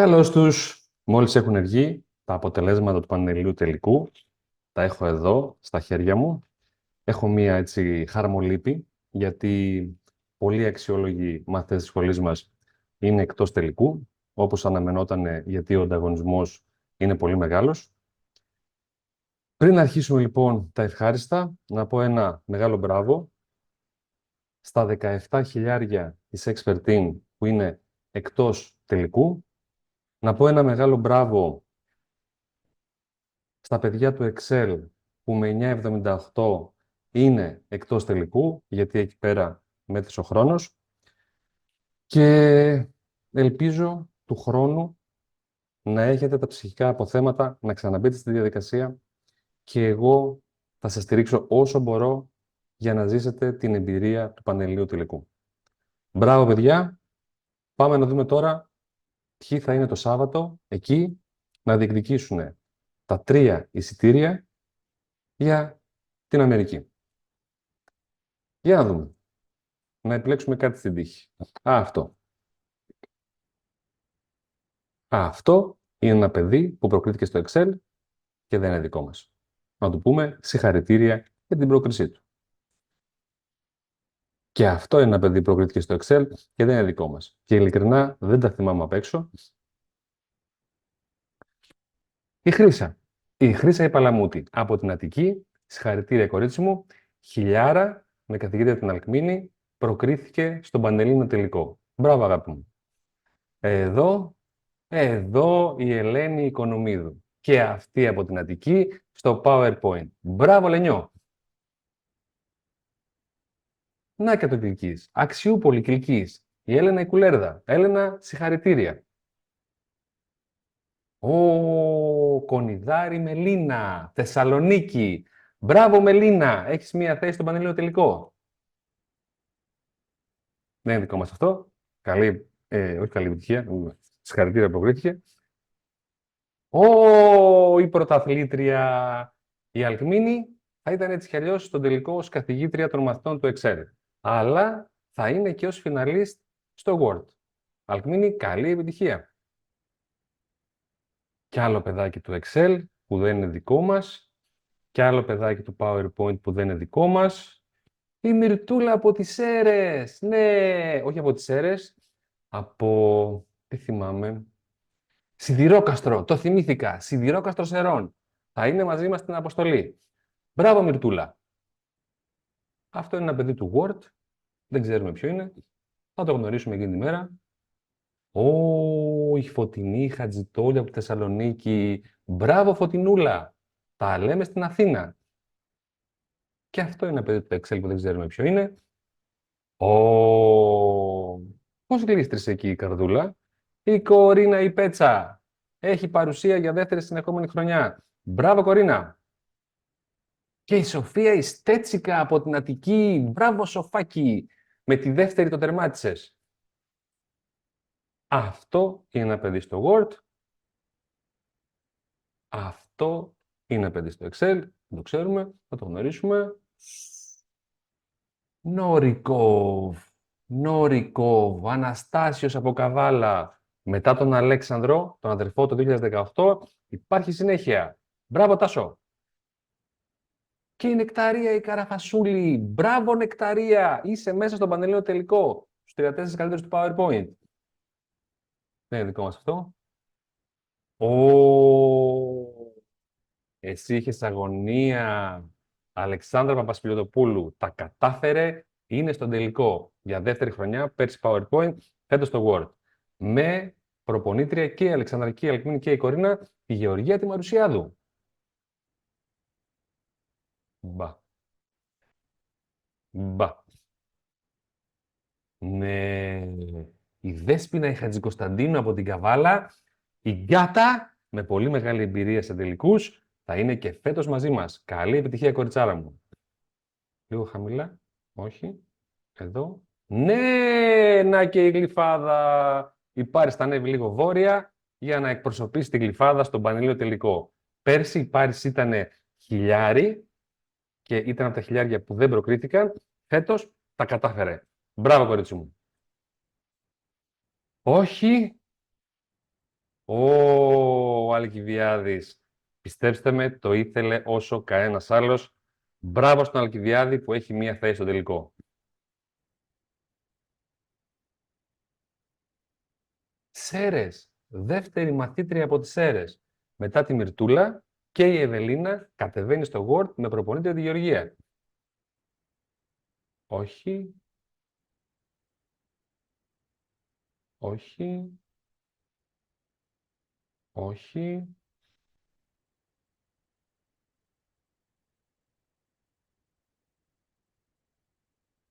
Καλώς τους. Μόλις έχουν βγει τα αποτελέσματα του πανελληνίου τελικού. Τα έχω εδώ στα χέρια μου. Έχω μία έτσι χαρμολύπη, γιατί πολλοί αξιόλογοι μαθητές της σχολής μας είναι εκτός τελικού, όπως αναμενότανε, γιατί ο ανταγωνισμός είναι πολύ μεγάλος. Πριν αρχίσουμε λοιπόν τα ευχάριστα, να πω ένα μεγάλο μπράβο στα 17.000 της Expert Team που είναι εκτός τελικού. Να πω ένα μεγάλο μπράβο στα παιδιά του Excel που με 9,78 είναι εκτός τελικού, γιατί εκεί πέρα μέτρησε ο χρόνος. Και ελπίζω του χρόνου να έχετε τα ψυχικά αποθέματα, να ξαναμπείτε στη διαδικασία και εγώ θα σας στηρίξω όσο μπορώ για να ζήσετε την εμπειρία του πανελληνίου τελικού. Μπράβο, παιδιά! Πάμε να δούμε τώρα ποιοι θα είναι το Σάββατο εκεί να διεκδικήσουν τα 3 εισιτήρια για την Αμερική. Για να δούμε. Να επιλέξουμε κάτι στην τύχη. Αυτό. Αυτό είναι ένα παιδί που προκρίθηκε στο Excel και δεν είναι δικό μας. Να του πούμε συγχαρητήρια για την πρόκρισή του. Και αυτό είναι ένα παιδί που προκρίθηκε στο Excel και δεν είναι δικό μας. Και ειλικρινά δεν τα θυμάμαι απ' έξω. Η Χρύσα. Η Χρύσα η Παλαμούτη. Από την Αττική, συγχαρητήρια κορίτσι μου, χιλιάρα με καθηγήτρια την Αλκμήνη, προκρίθηκε στον πανελλήνιο τελικό. Μπράβο, αγάπη μου. Εδώ η Ελένη Οικονομίδου. Και αυτή από την Αττική στο PowerPoint. Μπράβο, Λενιό. Να και το Κιλκής. Αξιούπολη Κιλκής. Η Έλενα η Κουλέρδα. Έλενα, συγχαρητήρια. Κονιδάρη Μελίνα. Θεσσαλονίκη. Μπράβο, Μελίνα. Έχεις μία θέση στον πανελλήνιο τελικό. Δεν είναι δικό μας αυτό. Όχι καλή επιτυχία. Συγχαρητήρια που προκρίθηκε. Η πρωταθλήτρια η Αλκμήνη θα ήταν έτσι κι αλλιώς στον τελικό ως καθηγήτρια των μαθητών του Excel. Αλλά θα είναι και ως φιναλίστ στο Word. Αλκμήνη, καλή επιτυχία. Κι άλλο παιδάκι του Excel που δεν είναι δικό μας. Κι άλλο παιδάκι του PowerPoint που δεν είναι δικό μας. Η Μυρτούλα από τις Σέρρες. Ναι, όχι από τις Σέρρες. Τι θυμάμαι. Σιδηρόκαστρο, το θυμήθηκα. Σιδηρόκαστρο Σερών. Θα είναι μαζί μας στην αποστολή. Μπράβο, Μυρτούλα. Αυτό είναι ένα παιδί του Word. Δεν ξέρουμε ποιο είναι. Θα το γνωρίσουμε εκείνη τη μέρα. Η Φωτεινή Χατζητόλη από τη Θεσσαλονίκη. Μπράβο, Φωτεινούλα. Τα λέμε στην Αθήνα. Και αυτό είναι ένα παιδί του Excel που δεν ξέρουμε ποιο είναι. Πώς γλίστρησε εκεί η καρδούλα. Η Κορίνα η Πέτσα. Έχει παρουσία για δεύτερη συνεχόμενη χρονιά. Μπράβο, Κορίνα. Και η Σοφία η Στέτσικα από την Αττική. Μπράβο, Σοφάκι. Με τη δεύτερη το τερμάτισες. Αυτό είναι ένα παιδί στο Word. Αυτό είναι ένα παιδί στο Excel. Δεν το ξέρουμε. Θα το γνωρίσουμε. Νόρικοβ. Αναστάσιος από Καβάλα. Μετά τον Αλέξανδρο, τον αδερφό το 2018, υπάρχει συνέχεια. Μπράβο, Τάσο. Και η Νεκταρία η Καραφασούλη. Μπράβο, Νεκταρία. Είσαι μέσα στον πανελλήνιο τελικό. Στους 34 καλύτερους του PowerPoint. Δεν είναι δικό μας αυτό. Εσύ είχες αγωνία. Αλεξάνδρα Παπασπιλιωτοπούλου. Τα κατάφερε. Είναι στον τελικό. Για δεύτερη χρονιά, πέρσι PowerPoint, φέτος στο Word. Με προπονήτρια και η Αλεξάνδρα και η Αλκμήνη και η Κορίνα, τη Γεωργία τη Μαρουσιάδου. Μπα. Ναι. Η Δέσποινα η Χατζικοσταντίνου από την Καβάλα, η Γκάτα, με πολύ μεγάλη εμπειρία σε τελικούς, θα είναι και φέτος μαζί μας. Καλή επιτυχία, κοριτσάρα μου. Λίγο χαμηλά. Όχι. Εδώ. Ναι, να και η Γλυφάδα. Η Πάρης θα ανέβει λίγο βόρεια για να εκπροσωπήσει την Γλυφάδα στον πανελλήνιο τελικό. Πέρσι η Πάρης ήταν χιλιάρι και ήταν από τα χιλιάρια που δεν προκρίθηκαν. Φέτος τα κατάφερε. Μπράβο, κορίτσι μου. Όχι. Ο Αλκιβιάδης. Πιστέψτε με, το ήθελε όσο κανένας άλλος. Μπράβο στον Αλκιβιάδη που έχει μία θέση στο τελικό. Σέρες. Δεύτερη μαθήτρια από τις Σέρες. Μετά τη Μυρτούλα και η Ευελίνα κατεβαίνει στο Word με προπονήτρια τη Γεωργία. Όχι. Όχι. Όχι.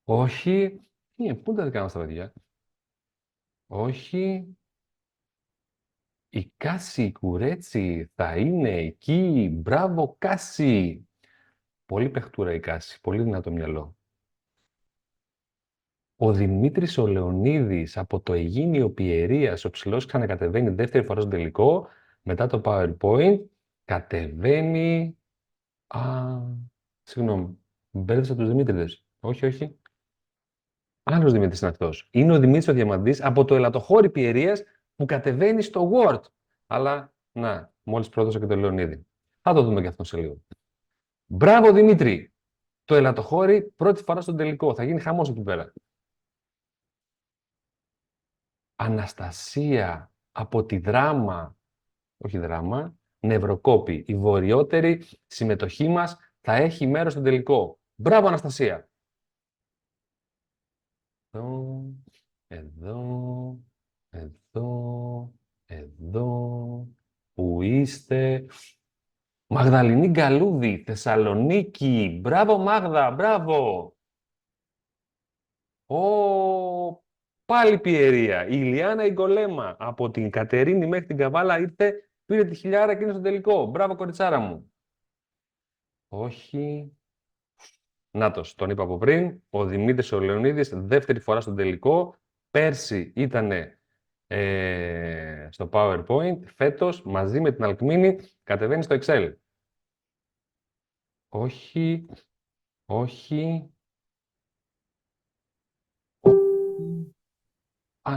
Όχι. Πού είναι τα δικά μας τα παιδιά. Όχι. Η Κάση Κουρέτσι θα είναι εκεί. Μπράβο, Κάση. Πολύ παιχτούρα η Κάση. Πολύ δυνατό μυαλό. Ο Δημήτρης ο Λεωνίδης από το Αιγίνιο Πιερίας, ο ψηλός ξανακατεβαίνει δεύτερη φορά στο τελικό. Μετά το PowerPoint κατεβαίνει... Συγγνώμη. Μπέρδεψα τους Δημήτρηδες. Όχι, όχι. Άλλος Δημήτρης είναι αυτός. Είναι ο Δημήτρης ο Διαμαντής από το Ελατοχώρι Πιερίας που κατεβαίνει στο Word. Αλλά, να, μόλις πρόδωσα και το Λεωνίδη. Θα το δούμε και αυτό σε λίγο. Μπράβο, Δημήτρη! Το Ελατοχώρι πρώτη φορά στον τελικό. Θα γίνει χαμός εκεί πέρα. Αναστασία από τη Δράμα, όχι Δράμα, Νευροκόπη. Η βορειότερη συμμετοχή μας θα έχει μέρος στον τελικό. Μπράβο, Αναστασία! Εδώ, εδώ, εδώ, εδώ, που είστε. Μαγδαληνή Γκαλούδη, Θεσσαλονίκη. Μπράβο, Μάγδα, μπράβο! Πάλι Πιερία. Η Ηλιάνα Ιγκολέμα. Από την Κατερίνη μέχρι την Καβάλα ήρθε, πήρε τη χιλιάρα και είναι στο τελικό. Μπράβο, κοριτσάρα μου. Όχι. Νάτος, τον είπα από πριν. Ο Δημήτρης ο Λεωνίδης, δεύτερη φορά στο τελικό. Πέρσι ήταν στο PowerPoint. Φέτος, μαζί με την Αλκμίνη, κατεβαίνει στο Excel. Όχι. Όχι.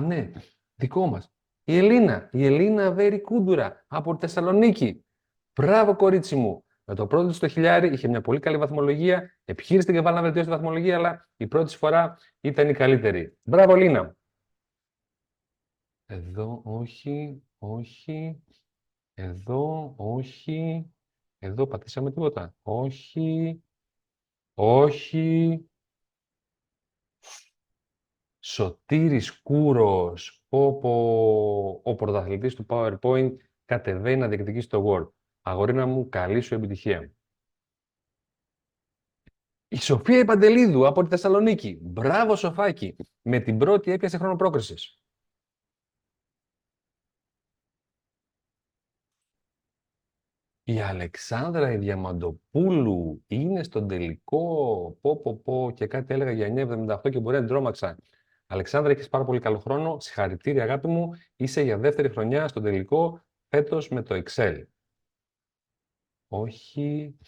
Ναι, δικό μας. Η Ελίνα Βέρη Κούντουρα από τη Θεσσαλονίκη. Μπράβο, κορίτσι μου. Με το πρώτο της στο χιλιάρι είχε μια πολύ καλή βαθμολογία. Επιχείρησε την Καβάλα να βελτιώσει τη βαθμολογία, αλλά η πρώτη της φορά ήταν η καλύτερη. Μπράβο, Λίνα. Εδώ, όχι, όχι. Εδώ, όχι. Εδώ πατήσαμε τίποτα. Όχι. Όχι. Σωτήρης Κούρος, ο πρωταθλητής του PowerPoint, κατεβαίνει να διεκδικήσει το Word. Αγορίνα μου, καλή σου επιτυχία. Η Σοφία Ιπαντελίδου από τη Θεσσαλονίκη. Μπράβο, Σοφάκη. Με την πρώτη έπιασε χρόνο πρόκρισης. Η Αλεξάνδρα η Διαμαντοπούλου είναι στον τελικό. Και κάτι έλεγα για 9,78 και μπορεί να την τρόμαξα. Αλεξάνδρα, έχεις πάρα πολύ καλό χρόνο. Συγχαρητήρια, αγάπη μου. Είσαι για δεύτερη χρονιά στον τελικό φέτος με το Excel. Όχι.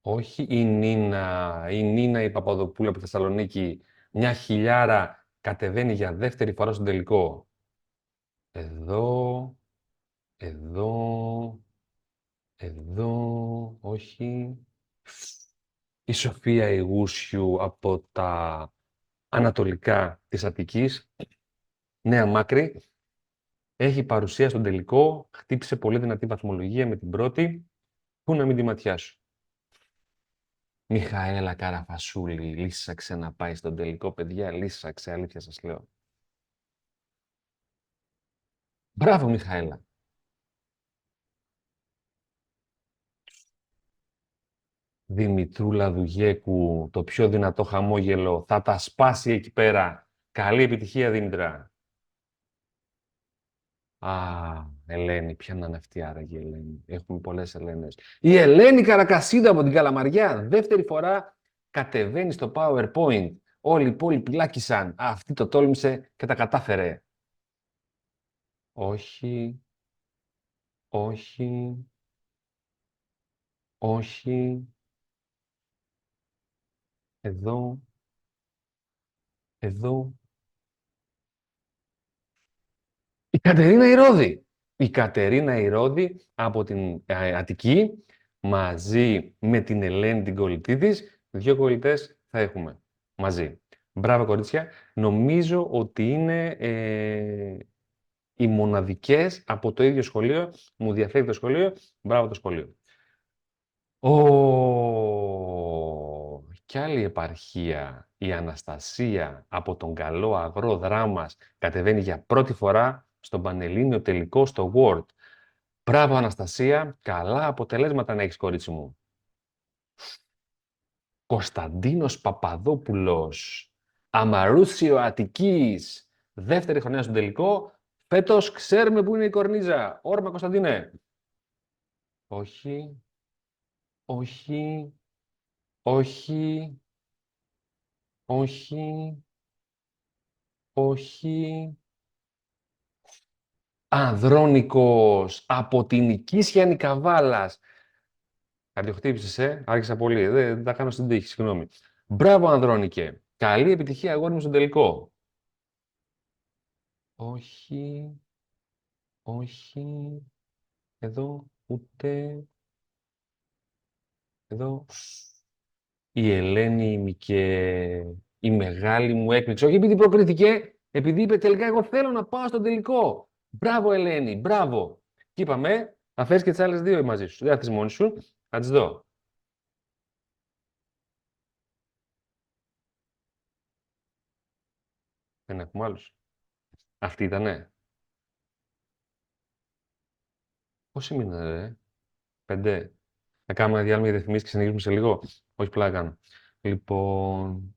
Όχι η Νίνα η Παπαδοπούλου από τη Θεσσαλονίκη. Μια χιλιάρα κατεβαίνει για δεύτερη φορά στον τελικό. Εδώ. Εδώ, όχι. Η Σοφία Ιγούσιου από τα ανατολικά της Αττικής, Νέα Μάκρη, έχει παρουσία στον τελικό, χτύπησε πολύ δυνατή βαθμολογία με την πρώτη, πού να μην τη ματιάσω. Μιχαέλα Καραφασούλη, λύσαξε να πάει στον τελικό, παιδιά, λύσαξε, αλήθεια σας λέω. Μπράβο, Μιχαέλα. Δημητρούλα Δουγέκου, το πιο δυνατό χαμόγελο, θα τα σπάσει εκεί πέρα. Καλή επιτυχία, Δήμητρα. Ελένη, ποια να είναι αυτή άραγε η Ελένη. Έχουμε πολλές Ελένες. Η Ελένη Καρακασίδα από την Καλαμαριά, δεύτερη φορά κατεβαίνει στο PowerPoint. Όλοι οι υπόλοιποι πυλάκησαν. Αυτή το τόλμησε και τα κατάφερε. Όχι. Όχι. Όχι. Εδώ. Εδώ. Η Κατερίνα Ηρώδη. η Κατερίνα Ηρώδη από την Αττική, μαζί με την Ελένη την κολλητή της. 2 κολλητές θα έχουμε μαζί. Μπράβο, κορίτσια. Νομίζω ότι είναι οι μοναδικές από το ίδιο σχολείο. Μου διαφεύγει το σχολείο. Μπράβο το σχολείο. Κι άλλη επαρχία, η Αναστασία από τον καλό αγρό Δράμας, κατεβαίνει για πρώτη φορά στον Πανελλήνιο τελικό στο Word. Μπράβο, Αναστασία, καλά αποτελέσματα να έχεις, κορίτσι μου. Κωνσταντίνος Παπαδόπουλος, Αμαρούσιο Αττικής, δεύτερη χρονιά στον τελικό. Φέτος ξέρουμε πού είναι η κορνίζα. Όρμα, Κωνσταντίνε. Όχι, όχι, όχι, όχι, όχι. Ανδρώνικος, από την Οικίσια Νικαβάλας. Καρδιοχτύπησες, άρχισα πολύ. Δεν τα κάνω στην τύχη, συγγνώμη. Μπράβο, Ανδρώνικε. Καλή επιτυχία, αγόρι μου, στον τελικό. Όχι, όχι, εδώ, ούτε, εδώ. Η Ελένη η μεγάλη μου έκπληξη. Όχι επειδή προκρίθηκε, επειδή είπε τελικά εγώ θέλω να πάω στον τελικό. Μπράβο, Ελένη, μπράβο. Και είπαμε, θα φέρεις και τις άλλες 2 μαζί σου. Δεν θα τις μόνη σου, θα τις δω. Δεν έχουμε άλλους. Αυτή ήτανε. Πόσοι μείνανε, ρε? 5. Θα κάνουμε ένα διάλειμμα για διαφημίσεις και συνεχίζουμε σε λίγο. Όχι, πλάκα κάνω. Λοιπόν,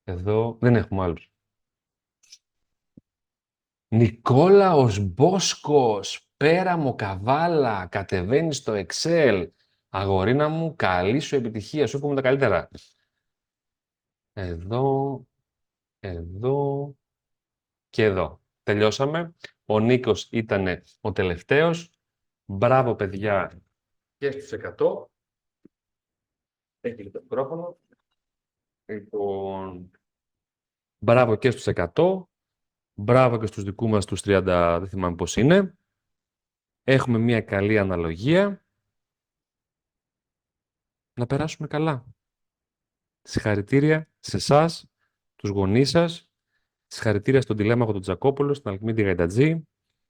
εδώ, δεν έχουμε άλλους. Νικόλαος Μπόσκος, Πέραμο Καβάλα, κατεβαίνει στο Excel. Αγορίνα μου, καλή σου επιτυχία, σου εύχομαι τα καλύτερα. Εδώ, εδώ και εδώ. Τελειώσαμε. Ο Νίκος ήταν ο τελευταίος. Μπράβο, παιδιά, και στους 100. Έχει το μικρόφωνο. Λοιπόν, μπράβο και στους 100. Μπράβο και στους δικούς μας τους 30, δεν θυμάμαι πώς είναι. Έχουμε μια καλή αναλογία. Να περάσουμε καλά. Συγχαρητήρια σε εσάς, τους γονείς σας. Συγχαρητήρια στον Τηλέμαχο του Τζακόπουλο, στην Αλκμήντη Γαϊντατζή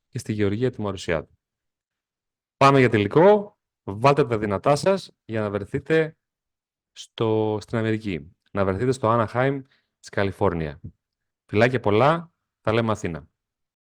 και στη Γεωργία του Μαρουσιάδου. Πάμε για τελικό. Βάλτε τα δυνατά σας για να βρεθείτε στην Αμερική. Να βρεθείτε στο Anaheim της Καλιφόρνια. Φιλάκια πολλά. Τα λέμε Αθήνα.